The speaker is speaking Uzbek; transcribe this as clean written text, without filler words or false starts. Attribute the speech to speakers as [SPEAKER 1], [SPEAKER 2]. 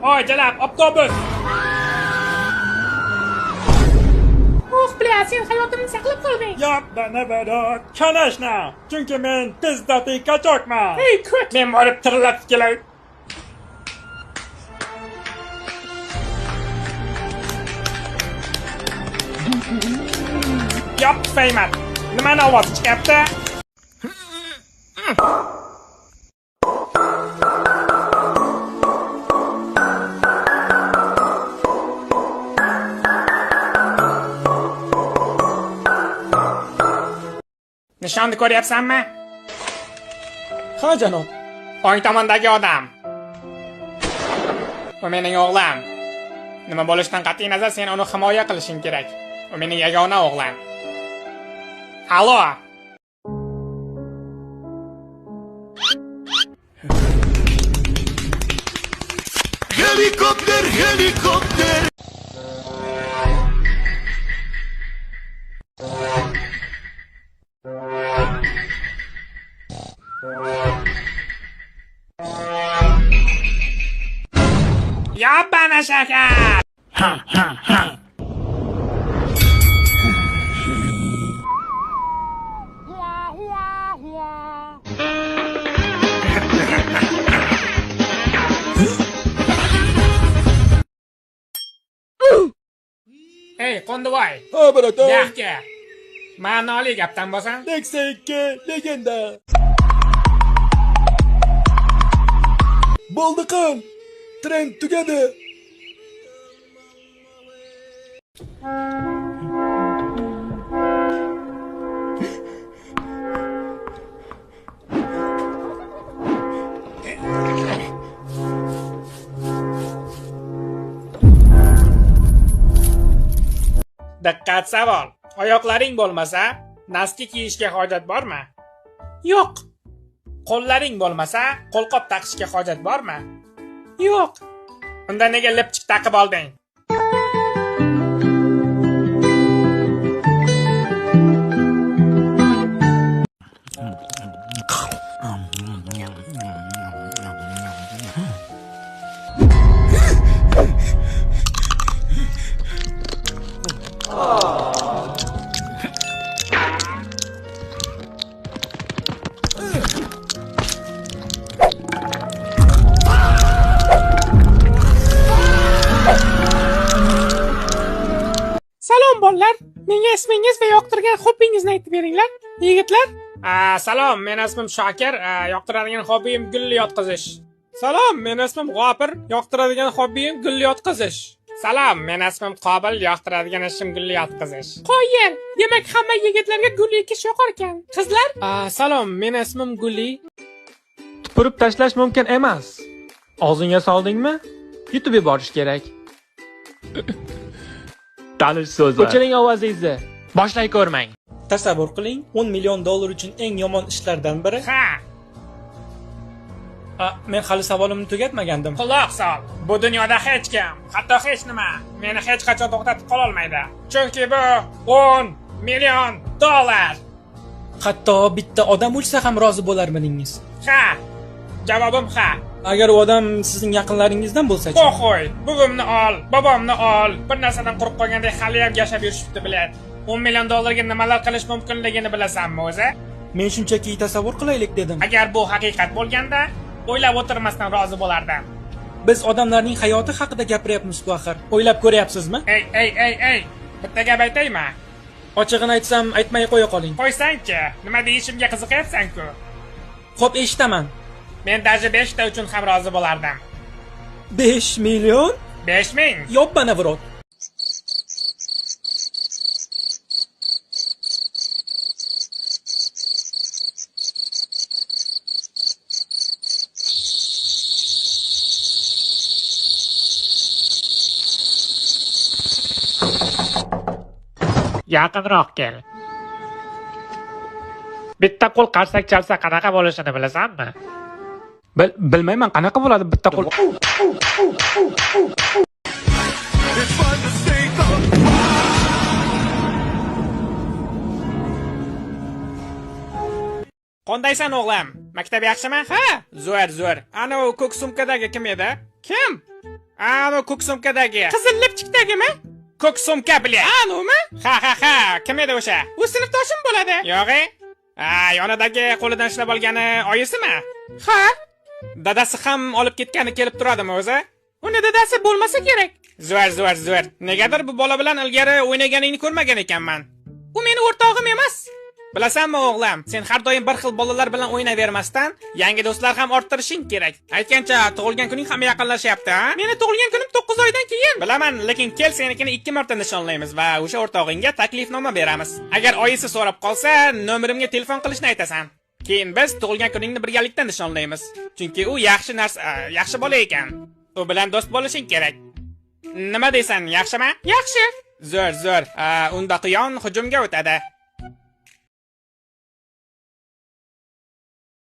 [SPEAKER 1] Oilalar, avtobus.
[SPEAKER 2] Bля, sen hayotimni saqlab qolding.
[SPEAKER 1] Bana bana. Kanashna. Chunki men tezda kaçokman.
[SPEAKER 2] Ey, ko't.
[SPEAKER 1] Men borib tirilatib kelay. Tufayman. Nimani ovozi chiqyapti? Nishonni ko'ryapsanmi?
[SPEAKER 3] Ha, janob.
[SPEAKER 1] O'ng tomondagi odam. U mening o'g'lim. Nima bo'lishidan qat'iy nazar sen uni himoya qilishing kerak. U mening yagona o'g'lim. Allo.
[SPEAKER 4] Helikopter, helikopter.
[SPEAKER 1] Bana şeker. Hey, Qondivoy.
[SPEAKER 3] Ha, bratan.
[SPEAKER 1] Yaxshi. Ma'noli gapdan bo'lsan?
[SPEAKER 3] Nexia legenda. Bo'ldi qil. Tren tugadi.
[SPEAKER 1] Diqqat savol. Oyoqlaring bo'lmasa, naski kiyishga hojat bormi? Yo'q. Qo'llaring bo'lmasa, qo'lqop taqishga hojat bormi? Yo'q. Unda nega lipchik taqib olding?
[SPEAKER 2] Bolalar, menga ismingiz va yoqtirgan hobbingizni aytib beringlar. Yigitlar.
[SPEAKER 1] Salom, men ismim Shokir, yoqtiradigan hobbim gulli yotqizish. Salom, men ismim G'ofir, yoqtiradigan hobbim gulli yotqizish. Salom, men ismim Qobil, yoqtiradigan ishim gulli yotqizish.
[SPEAKER 2] Qo'ying. Demak, hamma yigitlarga gulli ekish yoqar ekan. Qizlar?
[SPEAKER 1] Salom, men ismim Gulli.
[SPEAKER 5] Tupurib tashlash mumkin emas. Og'zingga soldingmi? Yutib yuborish kerak. Tanish so'zlar. O'chiring ovozingizni. Boshlay ko'rmang.
[SPEAKER 3] Tasavvur qiling, 10 million dollar uchun eng yomon ishlardan biri.
[SPEAKER 1] Ha.
[SPEAKER 3] Men hali savolimni tugatmagandim.
[SPEAKER 1] Quloq sol. Bu dunyoda hech kim, hatto hech nima meni hech qachon to'xtatib qola olmaydi. Chunki bu 10 million dollar.
[SPEAKER 3] Hatto bitta odam o'lsa ham rozi bo'larmidingiz?
[SPEAKER 1] Ha. Javobim ha.
[SPEAKER 3] Agar u odam sizning yaqinlaringizdan bo'lsa-chi?
[SPEAKER 1] Qo'y, buvimni ol, bobomni ol. Bir narsadan qo'rqib qolgandek hali ham yashab yurishibdi, bilad. 10 million dollarga nimalar qilish mumkinligini bilasanmi o'zi?
[SPEAKER 3] Men shunchaki tasavvur qilaylik dedim.
[SPEAKER 1] Agar bu haqiqat bo'lganda, o'ylab o'tirmasdan rozi bo'lardim.
[SPEAKER 3] Biz odamlarning hayoti haqida gapiryapmiz-ku axir. O'ylab ko'ryapsizmi?
[SPEAKER 1] Ey. Bitta gap aytaymi?
[SPEAKER 3] Ochig'ini aytsam, aytmay qo'ya qoling.
[SPEAKER 1] Qo'ysang-chi, nima deyishimga qiziqayapsan-ku?
[SPEAKER 3] Xo'p, eshitaman.
[SPEAKER 1] Men daji 5 ta uchun ham rozi bo'lardim.
[SPEAKER 3] 5 million?
[SPEAKER 1] 5000?
[SPEAKER 3] Yobbana vrot.
[SPEAKER 1] Yaqinroq kel. Bitta qo'l qarsak chalsa qanaqa bo'lishini bilasanmi?
[SPEAKER 5] Bilmayman, qanaqa bo'ladi bitta qo'l.
[SPEAKER 1] Qondaysan o'g'lim? Maktab yaxshimi? Ha, zo'r. Ana u ko'k sumkadagi kim edi? Kim? Ana ko'k sumkadagi.
[SPEAKER 2] Qizil lipchikdagimi?
[SPEAKER 1] Ko'k sumka bilan.
[SPEAKER 2] Anumi?
[SPEAKER 1] Ha, kim edi o'sha?
[SPEAKER 2] U sinfdoshim bo'ladi.
[SPEAKER 1] Yo'g'i? Yonidagi qo'lidan ushlab olgani oyisimi?
[SPEAKER 2] Ha?
[SPEAKER 1] Dadasi ham olib ketgani kelib turadimi o'zi?
[SPEAKER 2] Uni dadasi bo'lmasa kerak.
[SPEAKER 1] Zo'r. Negadir bu bola bilan ilgari o'ynaganingni ko'rmagan ekanman.
[SPEAKER 2] U meni o'rtog'im emas.
[SPEAKER 1] Bilasanmi o'g'lim, sen har doim bir xil bolalar bilan o'ynavermasdan, yangi do'stlar ham orttirishing kerak. Aytgancha, tug'ilgan kuning ham yaqinlashyapti, ha?
[SPEAKER 2] Meni tug'ilgan kunim 9 oydan keyin.
[SPEAKER 1] Bilaman, lekin kel senikini 2 marta nishonlaymiz va o'sha o'rtog'ingga taklifnoma beramiz. Agar oyisi so'rab qolsa, nomerimga telefon qilishni aytasan. Keyin biz tug'ilgan kuningni birgalikda nishonlaymiz. Chunki u yaxshi bola ekan. U bilan do'st bo'lishing kerak. Nima deysan, yaxshimi?
[SPEAKER 2] Yaxshi.
[SPEAKER 1] Zo'r. Unda quyon hujumga o'tadi.